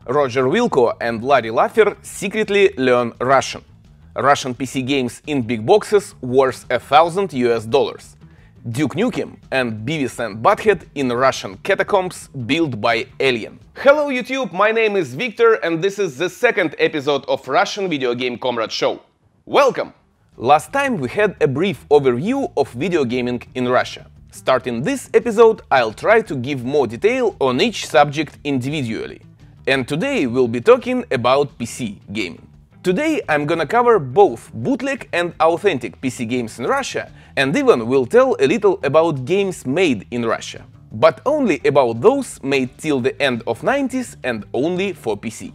Roger Wilco and Larry Laffer secretly learn Russian. Russian PC games in big boxes worth $1,000. Duke Nukem and Beavis and Butthead in Russian catacombs built by Alien. Hello YouTube, my name is Victor and this is the second episode of Russian Video Game Comrade Show. Welcome! Last time we had a brief overview of video gaming in Russia. Starting this episode, I'll try to give more detail on each subject individually. And today we'll be talking about PC gaming. Today I'm gonna cover both bootleg and authentic PC games in Russia, and even will tell a little about games made in Russia. But only about those made till the end of 90s and only for PC.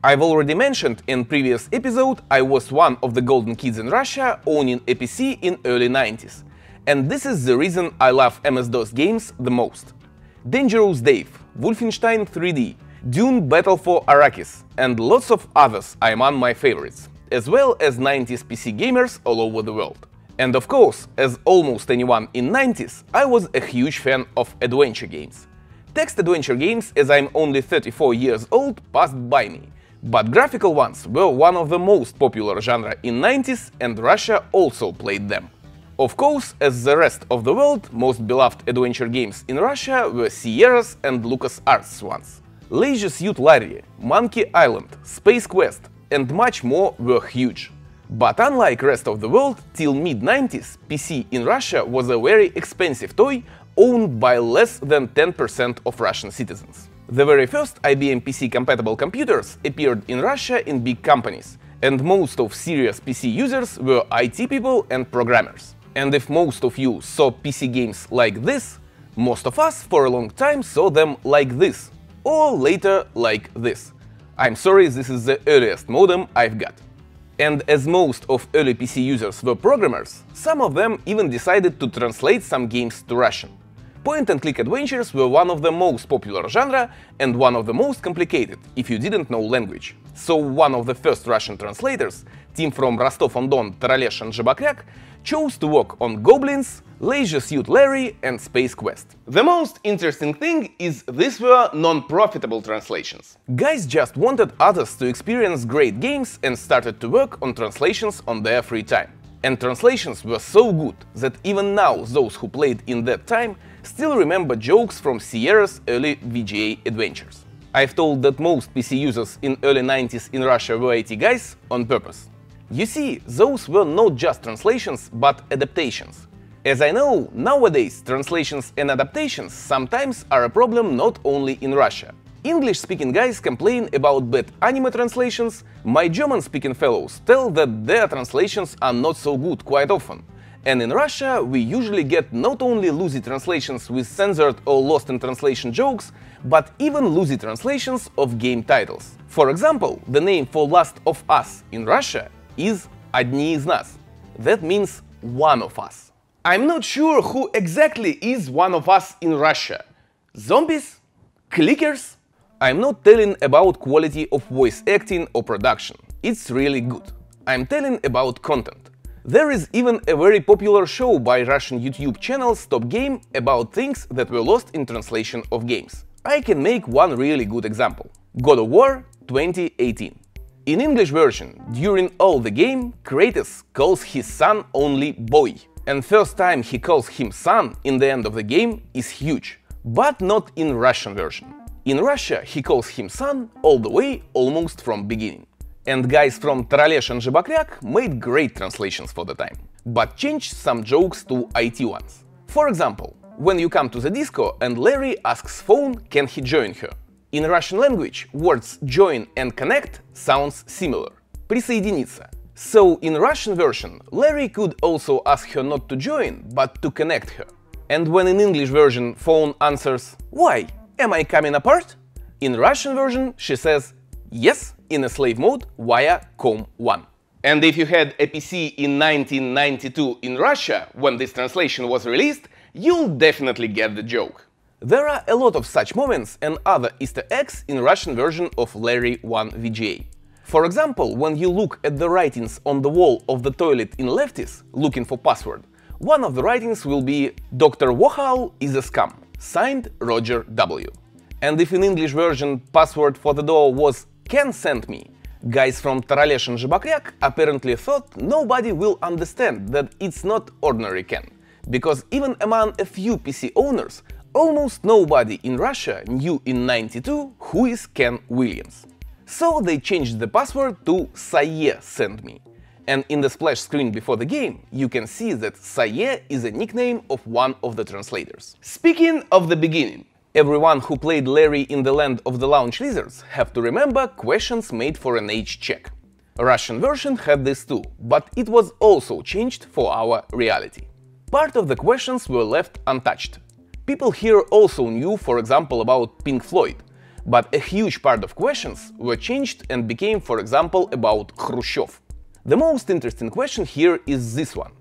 I've already mentioned in previous episode I was one of the golden kids in Russia owning a PC in early 90s. And this is the reason I love MS-DOS games the most. Dangerous Dave, Wolfenstein 3D, Dune Battle for Arrakis, and lots of others are among my favorites, as well as 90s PC gamers all over the world. And of course, as almost anyone in 90s, I was a huge fan of adventure games. Text adventure games, as I'm only 34 years old, passed by me, but graphical ones were one of the most popular genre in 90s, and Russia also played them. Of course, as the rest of the world, most beloved adventure games in Russia were Sierra's and LucasArts ones. Leisure Suit Larry, Monkey Island, Space Quest and much more were huge. But unlike rest of the world, till mid-90s, PC in Russia was a very expensive toy owned by less than 10% of Russian citizens. The very first IBM PC-compatible computers appeared in Russia in big companies, and most of serious PC users were IT people and programmers. And if most of you saw PC games like this, most of us for a long time saw them like this. Or later like this. I'm sorry, this is the earliest modem I've got. And as most of early PC users were programmers, some of them even decided to translate some games to Russian. Point-and-click adventures were one of the most popular genre and one of the most complicated, if you didn't know language. So one of the first Russian translators, team from Rostov-on-Don, Taralesh and Zhibakyak, chose to work on Goblins, Leisure Suit Larry and Space Quest. The most interesting thing is these were non-profitable translations. Guys just wanted others to experience great games and started to work on translations on their free time. And translations were so good that even now those who played in that time still remember jokes from Sierra's early VGA adventures. I've told that most PC users in early 90s in Russia were IT guys on purpose. You see, those were not just translations, but adaptations. As I know, nowadays translations and adaptations sometimes are a problem not only in Russia. English-speaking guys complain about bad anime translations, my German-speaking fellows tell that their translations are not so good quite often. And in Russia we usually get not only loosey translations with censored or lost in translation jokes, but even loosey translations of game titles. For example, the name for Last of Us in Russia is «Одни из нас». That means «one of us». I'm not sure who exactly is one of us in Russia. Zombies? Clickers? I'm not telling about quality of voice acting or production. It's really good. I'm telling about content. There is even a very popular show by Russian YouTube channel Stop Game about things that were lost in translation of games. I can make one really good example. God of War 2018. In English version, during all the game, Kratos calls his son only boy. And first time he calls him son in the end of the game is huge. But not in Russian version. In Russia he calls him son all the way, almost from beginning. And guys from Taralesh and Zhibakyak made great translations for the time. But changed some jokes to IT ones. For example, when you come to the disco and Larry asks phone can he join her. In Russian language, words join and connect sounds similar. Присоединиться. So in Russian version, Larry could also ask her not to join, but to connect her. And when in English version phone answers, "Why? Am I coming apart?" In Russian version she says, "Yes," in a slave mode via COM1. And if you had a PC in 1992 in Russia, when this translation was released, you'll definitely get the joke. There are a lot of such moments and other Easter eggs in Russian version of Larry 1 VGA. For example, when you look at the writings on the wall of the toilet in Lefties, looking for password, one of the writings will be "Dr. Wohal is a scum", signed Roger W. And if in English version password for the door was "can send me", guys from Taralesh and Zhibakriak apparently thought nobody will understand that it's not ordinary Ken, because even among a few PC owners, almost nobody in Russia knew in '92 who is Ken Williams. So they changed the password to "Saye send me". And in the splash screen before the game, you can see that Saye is a nickname of one of the translators. Speaking of the beginning, everyone who played Larry in the Land of the Launch Lizards have to remember questions made for an age check. Russian version had this too, but it was also changed for our reality. Part of the questions were left untouched. People here also knew, for example, about Pink Floyd, but a huge part of questions were changed and became, for example, about Khrushchev. The most interesting question here is this one.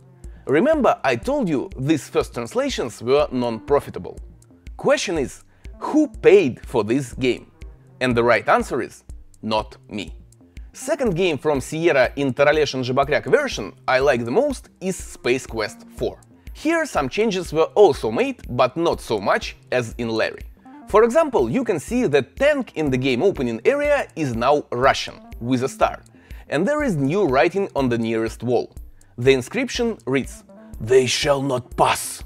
Remember, I told you these first translations were non-profitable. Question is, who paid for this game? And the right answer is, not me. Second game from Sierra in Taralesh and Zhibakriak version I like the most is Space Quest 4. Here some changes were also made, but not so much as in Larry. For example, you can see that tank in the game opening area is now Russian, with a star, and there is new writing on the nearest wall. The inscription reads, "They shall not pass."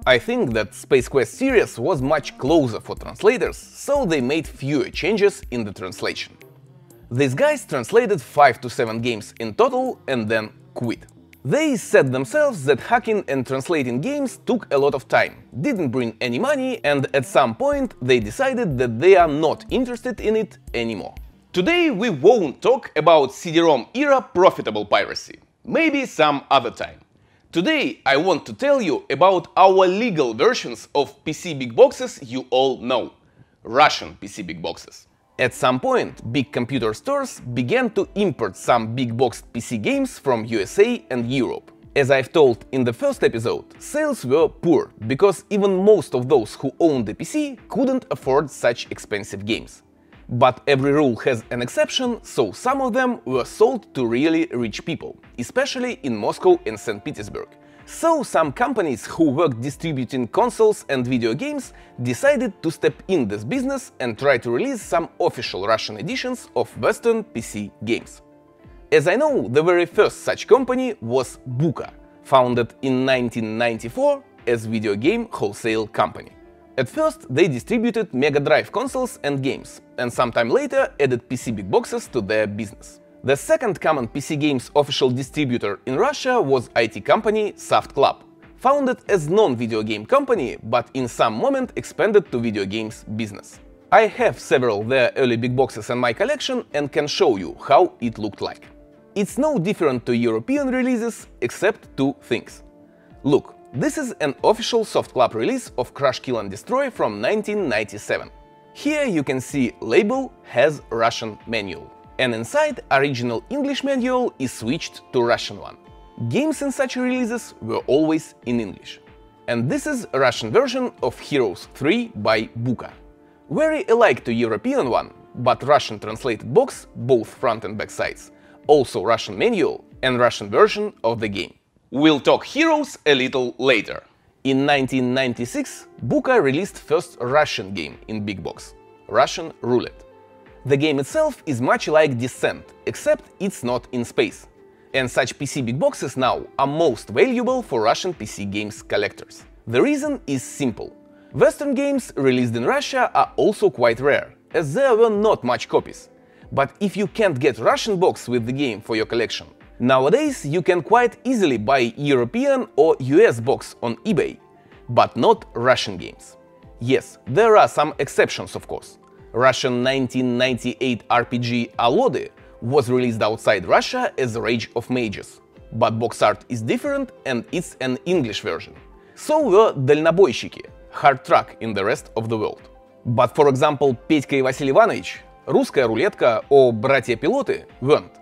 I think that Space Quest series was much closer for translators, so they made fewer changes in the translation. These guys translated 5 to 7 games in total and then quit. They said themselves that hacking and translating games took a lot of time, didn't bring any money, and at some point they decided that they are not interested in it anymore. Today we won't talk about CD-ROM era profitable piracy, maybe some other time. Today I want to tell you about our legal versions of PC big boxes you all know, Russian PC big boxes. At some point, big computer stores began to import some big boxed PC games from USA and Europe. As I've told in the first episode, sales were poor, because even most of those who owned a PC couldn't afford such expensive games. But every rule has an exception, so some of them were sold to really rich people, especially in Moscow and St. Petersburg. So some companies who worked distributing consoles and video games decided to step in this business and try to release some official Russian editions of Western PC games. As I know, the very first such company was Buka, founded in 1994 as video game wholesale company. At first they distributed Mega Drive consoles and games, and sometime later added PC big boxes to their business. The second common PC games official distributor in Russia was IT company Soft Club, founded as non-video game company, but in some moment expanded to video games business. I have several their early big boxes in my collection and can show you how it looked like. It's no different to European releases, except two things. Look, this is an official Soft Club release of Crush Kill and Destroy from 1997. Here you can see label has Russian manual, and inside original English manual is switched to Russian one. Games in such releases were always in English. And this is a Russian version of Heroes 3 by Buka. Very alike to European one, but Russian translated box, both front and back sides, also Russian manual and Russian version of the game. We'll talk Heroes a little later. In 1996, Buka released first Russian game in big box, Russian Roulette. The game itself is much like Descent, except it's not in space. And such PC big boxes now are most valuable for Russian PC games collectors. The reason is simple. Western games released in Russia are also quite rare, as there were not much copies. But if you can't get Russian box with the game for your collection, nowadays you can quite easily buy European or US box on eBay, but not Russian games. Yes, there are some exceptions of course. Russian 1998 RPG Melodies was released outside Russia as Rage of Mages, but box art is different and it's an English version. So were Дальнобойщики, hard truck in the rest of the world. But for example, Петька и Василий Иванович, Русская рулетка or Братья-пилоты weren't.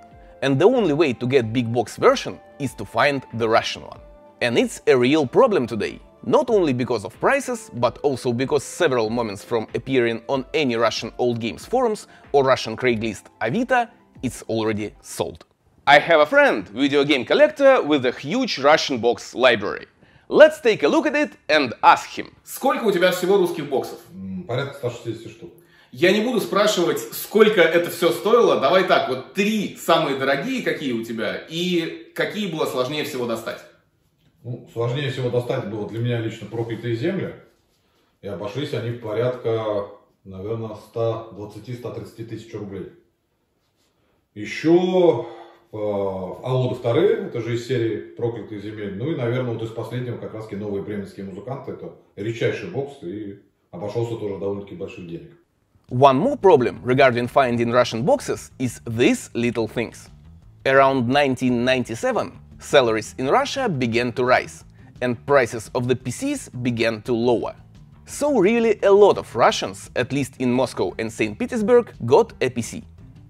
And the only way to get big box version is to find the Russian one. And it's a real problem today. Not only because of prices, but also because several moments from appearing on any Russian old games forums or Russian Craigslist Avito, it's already sold. I have a friend, video game collector with a huge Russian box library. Let's take a look at it and ask him. Сколько у тебя всего русских боксов? Порядка 160 штук. Я не буду спрашивать, сколько это все стоило. Давай так, вот 3 самые дорогие, какие у тебя, и какие было сложнее всего достать? Ну, сложнее всего достать было для меня лично проклятые земли. И обошлись они в порядка, наверное, 120-130 тысяч рублей. Еще Алоды вторые, это же из серии проклятых земель. Ну и, наверное, вот из последнего как раз новые бременские музыканты. Это редчайший бокс и обошелся тоже довольно-таки больших денег. One more problem regarding finding Russian boxes is these little things. Around 1997, salaries in Russia began to rise, and prices of the PCs began to lower. So really a lot of Russians, at least in Moscow and St. Petersburg, got a PC.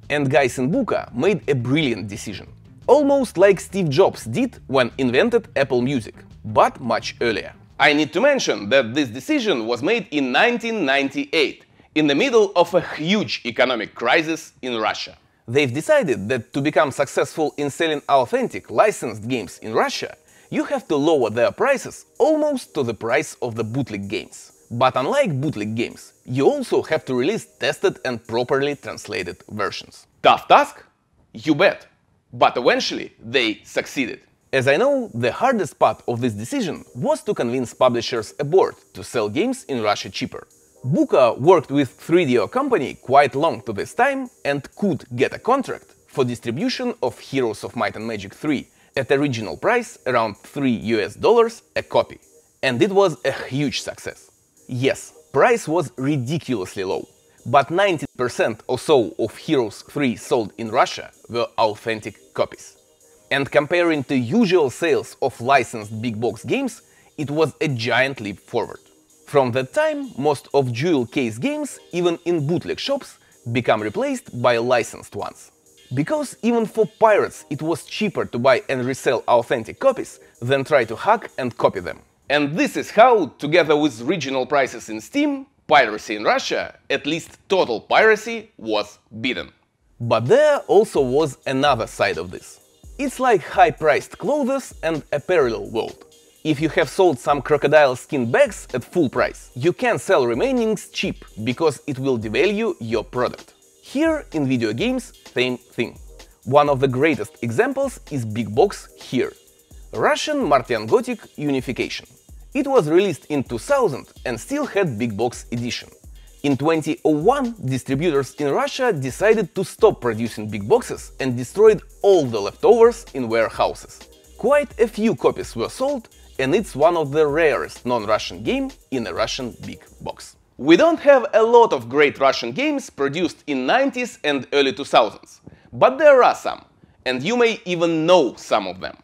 And guys in Buka made a brilliant decision. Almost like Steve Jobs did when invented Apple Music, but much earlier. I need to mention that this decision was made in 1998, in the middle of a huge economic crisis in Russia. They've decided that to become successful in selling authentic, licensed games in Russia, you have to lower their prices almost to the price of the bootleg games. But unlike bootleg games, you also have to release tested and properly translated versions. Tough task? You bet. But eventually they succeeded. As I know, the hardest part of this decision was to convince publishers abroad to sell games in Russia cheaper. Buka worked with 3DO company quite long to this time and could get a contract for distribution of Heroes of Might and Magic 3 at original price around $3 a copy. And it was a huge success. Yes, price was ridiculously low, but 90% or so of Heroes 3 sold in Russia were authentic copies. And comparing to usual sales of licensed big box games, it was a giant leap forward. From that time, most of jewel case games, even in bootleg shops, become replaced by licensed ones. Because even for pirates it was cheaper to buy and resell authentic copies than try to hack and copy them. And this is how, together with regional prices in Steam, piracy in Russia, at least total piracy, was beaten. But there also was another side of this. It's like high-priced clothes and a parallel world. If you have sold some crocodile skin bags at full price, you can sell remainings cheap, because it will devalue your product. Here, in video games, same thing. One of the greatest examples is Big Box here. Russian Martian Gothic Unification. It was released in 2000 and still had Big Box edition. In 2001, distributors in Russia decided to stop producing big boxes and destroyed all the leftovers in warehouses. Quite a few copies were sold, and it's one of the rarest non-Russian game in a Russian big box. We don't have a lot of great Russian games produced in 90s and early 2000s, but there are some, and you may even know some of them.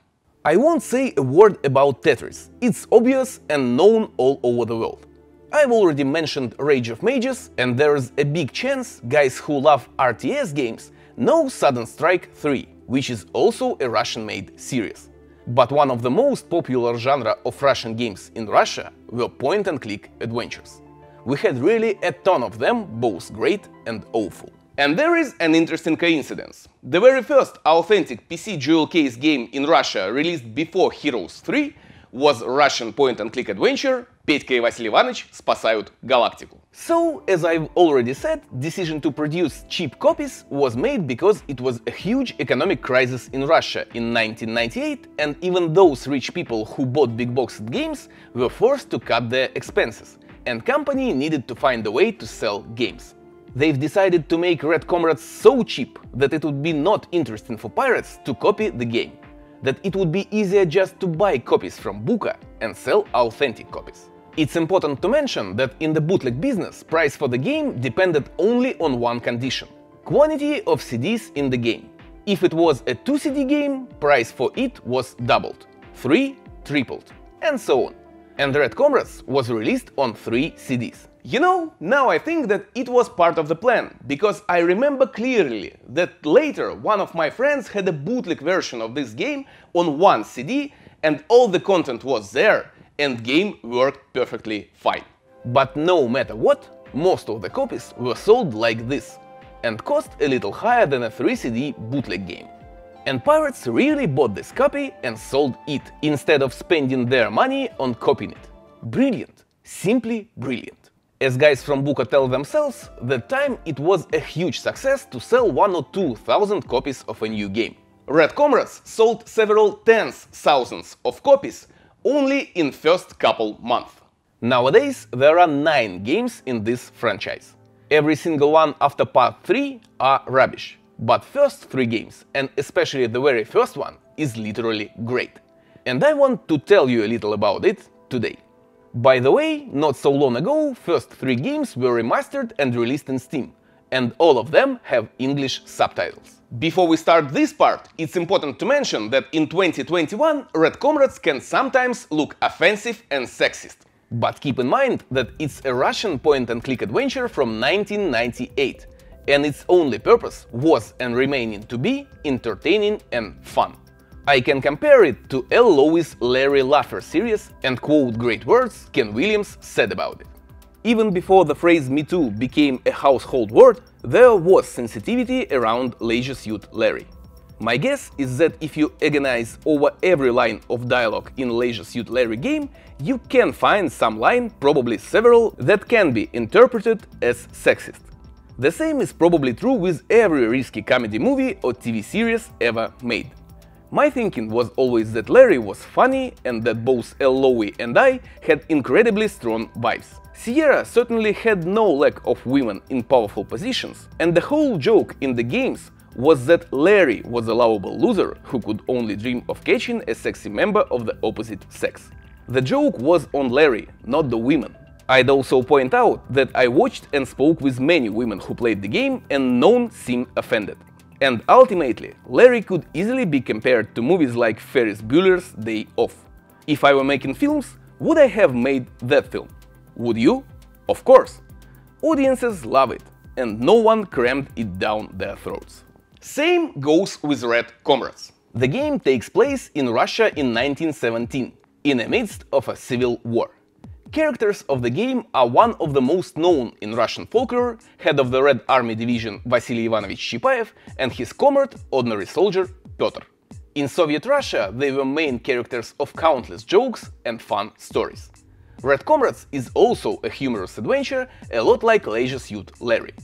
I won't say a word about Tetris, it's obvious and known all over the world. I've already mentioned Rage of Mages, and there's a big chance guys who love RTS games know Sudden Strike 3, which is also a Russian-made series. But one of the most popular genre of Russian games in Russia were point-and-click adventures. We had really a ton of them, both great and awful. And there is an interesting coincidence. The very first authentic PC jewel case game in Russia released before Heroes 3 was Russian point-and-click adventure Петька и Василий Иванович спасают галактику. So, as I've already said, decision to produce cheap copies was made because it was a huge economic crisis in Russia in 1998, and even those rich people who bought big boxed games were forced to cut their expenses, and company needed to find a way to sell games. They've decided to make Red Comrades so cheap that it would be not interesting for pirates to copy the game, that it would be easier just to buy copies from Buka and sell authentic copies. It's important to mention that in the bootleg business, price for the game depended only on one condition – quantity of CDs in the game. If it was a 2 CD game, price for it was doubled, 3 tripled, and so on. And Red Comrades was released on 3 CDs. You know, now I think that it was part of the plan, because I remember clearly that later one of my friends had a bootleg version of this game on 1 CD, and all the content was there, and game worked perfectly fine. But no matter what, most of the copies were sold like this, and cost a little higher than a 3 CD bootleg game. And pirates really bought this copy and sold it, instead of spending their money on copying it. Brilliant, simply brilliant. As guys from Buka tell themselves, that time it was a huge success to sell 1 or 2,000 copies of a new game. Red Comrades sold several tens thousands of copies only in first couple months. Nowadays there are 9 games in this franchise. Every single one after part 3 are rubbish, but first 3 games, and especially the very first one, is literally great. And I want to tell you a little about it today. By the way, not so long ago, first 3 games were remastered and released in Steam, and all of them have English subtitles. Before we start this part, it's important to mention that in 2021 Red Comrades can sometimes look offensive and sexist. But keep in mind that it's a Russian point-and-click adventure from 1998, and its only purpose was and remaining to be entertaining and fun. I can compare it to L. Lowe's Larry Laffer series and quote great words Ken Williams said about it. Even before the phrase Me Too became a household word, there was sensitivity around Leisure Suit Larry. My guess is that if you agonize over every line of dialogue in Leisure Suit Larry game, you can find some line, probably several, that can be interpreted as sexist. The same is probably true with every risky comedy movie or TV series ever made. My thinking was always that Larry was funny and that both L. Lowe and I had incredibly strong vibes. Sierra certainly had no lack of women in powerful positions, and the whole joke in the games was that Larry was a lovable loser who could only dream of catching a sexy member of the opposite sex. The joke was on Larry, not the women. I'd also point out that I watched and spoke with many women who played the game and none seemed offended. And ultimately, Larry could easily be compared to movies like Ferris Bueller's Day Off. If I were making films, would I have made that film? Would you? Of course. Audiences love it, and no one crammed it down their throats. Same goes with Red Comrades. The game takes place in Russia in 1917, in the midst of a civil war. Characters of the game are one of the most known in Russian folklore, head of the Red Army Division Vasily Ivanovich Chipaev and his comrade, ordinary soldier Pyotr. In Soviet Russia, they were main characters of countless jokes and fun stories. Red Comrades is also a humorous adventure, a lot like Leisure Suit Larry.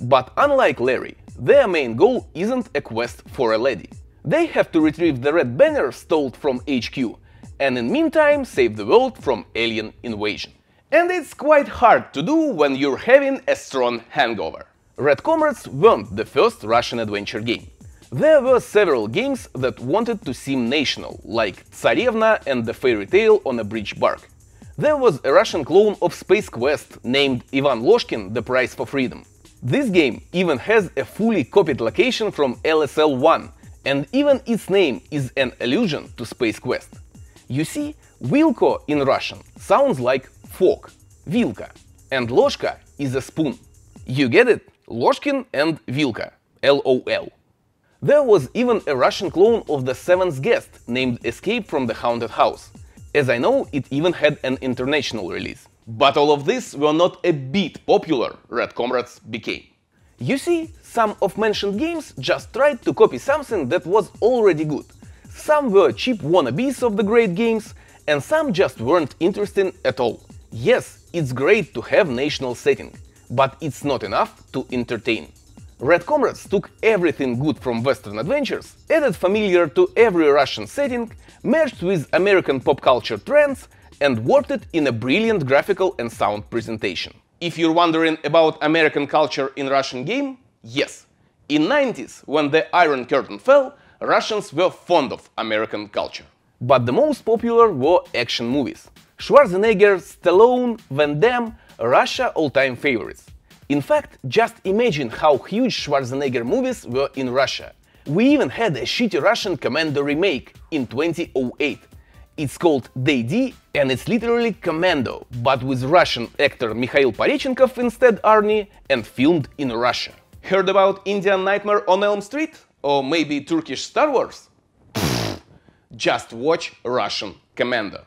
But unlike Larry, their main goal isn't a quest for a lady. They have to retrieve the red banner stolen from HQ, and in meantime save the world from alien invasion. And it's quite hard to do when you're having a strong hangover. Red Comrades weren't the first Russian adventure game. There were several games that wanted to seem national, like Tsarevna and the Fairy Tale on a Bridge Bark. There was a Russian clone of Space Quest named Ivan Loshkin: The Prize for Freedom. This game even has a fully copied location from LSL-1, and even its name is an allusion to Space Quest. You see, Vilko in Russian sounds like fork, Vilka, and Loshka is a spoon. You get it? Loshkin and Vilka, LOL. There was even a Russian clone of The Seventh Guest named Escape from the Haunted House. As I know, it even had an international release. But all of this were not a bit popular, Red Comrades became. You see, some of mentioned games just tried to copy something that was already good. Some were cheap wannabes of the great games, and some just weren't interesting at all. Yes, it's great to have national setting, but it's not enough to entertain. Red Comrades took everything good from Western adventures, added familiar to every Russian setting, merged with American pop culture trends, and worked it in a brilliant graphical and sound presentation. If you're wondering about American culture in Russian game, yes. In 90s, when the Iron Curtain fell, Russians were fond of American culture. But the most popular were action movies. Schwarzenegger, Stallone, Van Damme, Russia all-time favorites. In fact, just imagine how huge Schwarzenegger movies were in Russia. We even had a shitty Russian Commando remake in 2008. It's called Day D, and it's literally Commando, but with Russian actor Mikhail Porechenkov instead Arnie, and filmed in Russia. Heard about Indian Nightmare on Elm Street? Or maybe Turkish Star Wars? Pfft, just watch Russian Commando.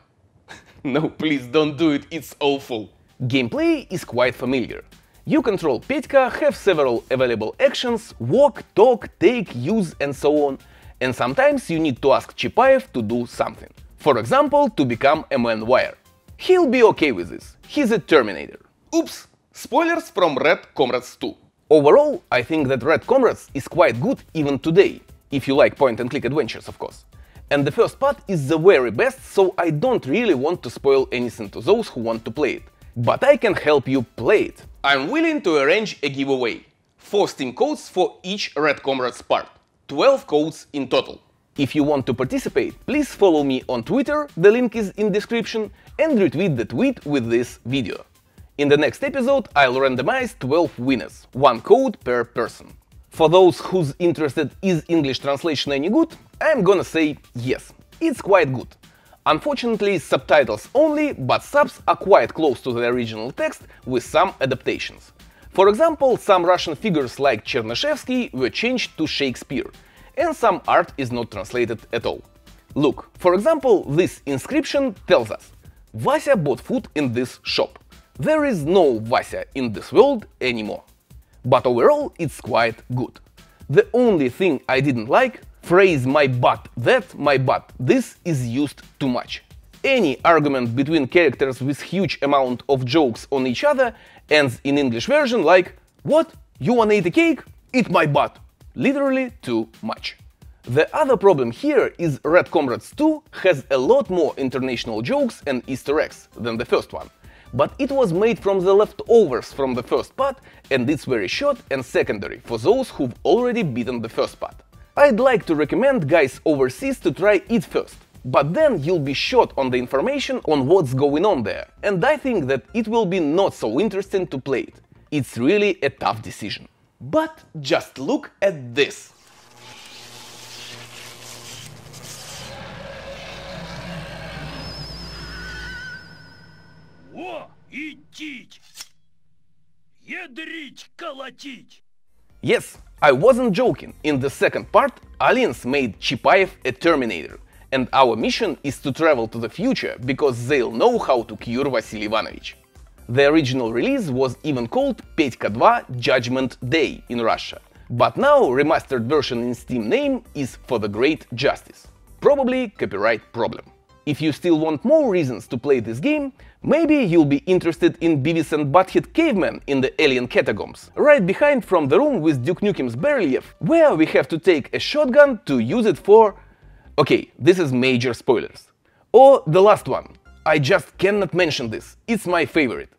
No, please don't do it, it's awful. Gameplay is quite familiar. You control Petьka, have several available actions, walk, talk, take, use and so on. And sometimes you need to ask Chipaev to do something. For example, to become a man-wire. He'll be okay with this, he's a Terminator. Oops, Spoilers from Red Comrades 2. Overall, I think that Red Comrades is quite good even today, if you like point-and-click adventures, of course. And the first part is the very best, so I don't really want to spoil anything to those who want to play it. But I can help you play it. I'm willing to arrange a giveaway. 4 Steam codes for each Red Comrades part. 12 codes in total. If you want to participate, please follow me on Twitter, the link is in description, and retweet the tweet with this video. In the next episode I'll randomize 12 winners, 1 code per person. For those who's interested, is English translation any good? I'm gonna say yes, it's quite good. Unfortunately, subtitles only, but subs are quite close to the original text with some adaptations. For example, some Russian figures like Chernyshevsky were changed to Shakespeare, and some art is not translated at all. Look, for example, this inscription tells us: Vasya bought food in this shop. There is no Vasya in this world anymore. But overall it's quite good. The only thing I didn't like, phrase my butt that, my butt this is used too much. Any argument between characters with huge amount of jokes on each other ends in English version like: what? You wanna eat a cake? Eat my butt. Literally too much. The other problem here is Red Comrades 2 has a lot more international jokes and Easter eggs than the first one. But it was made from the leftovers from the first part, and it's very short and secondary for those who've already beaten the first part. I'd like to recommend guys overseas to try it first, but then you'll be short on the information on what's going on there, and I think that it will be not so interesting to play it. It's really a tough decision. But just look at this! Yes, I wasn't joking. In the second part, aliens made Chipaev a Terminator, and our mission is to travel to the future because they'll know how to cure Vasily Ivanovich. The original release was even called Petька 2 Judgment Day in Russia, but now remastered version in Steam name is For the Great Justice. Probably copyright problem. If you still want more reasons to play this game, maybe you'll be interested in Beavis and Butthead Caveman in the Alien Catacombs, right behind from the room with Duke Nukem's Barelyev, where we have to take a shotgun to use it for… Okay, this is major spoilers. Or the last one. I just cannot mention this, it's my favorite.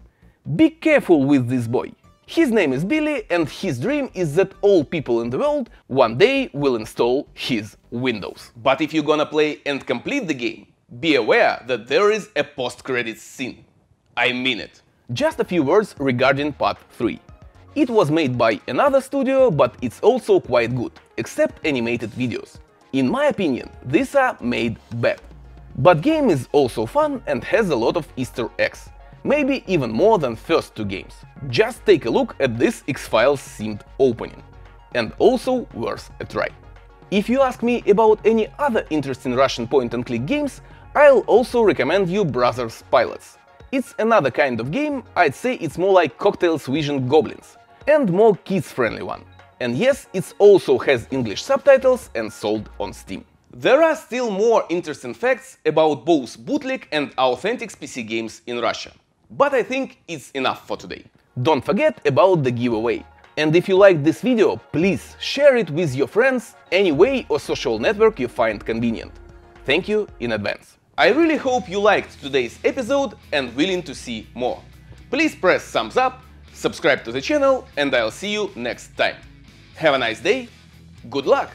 Be careful with this boy. His name is Billy, and his dream is that all people in the world one day will install his Windows. But if you're gonna play and complete the game, be aware that there is a post-credits scene. I mean it. Just a few words regarding Part 3. It was made by another studio, but it's also quite good, except animated videos. In my opinion, these are made bad. But game is also fun and has a lot of Easter eggs. Maybe even more than first 2 games. Just take a look at this X-Files themed opening. And also worth a try. If you ask me about any other interesting Russian point-and-click games, I'll also recommend you Brothers Pilots. It's another kind of game, I'd say it's more like Cocktails Vision Goblins, and more kids-friendly one. And yes, it also has English subtitles and sold on Steam. There are still more interesting facts about both bootleg and authentic PC games in Russia. But I think it's enough for today. Don't forget about the giveaway. And if you liked this video, please share it with your friends any way or social network you find convenient. Thank you in advance. I really hope you liked today's episode and willing to see more. Please press thumbs up, subscribe to the channel, and I'll see you next time. Have a nice day, good luck!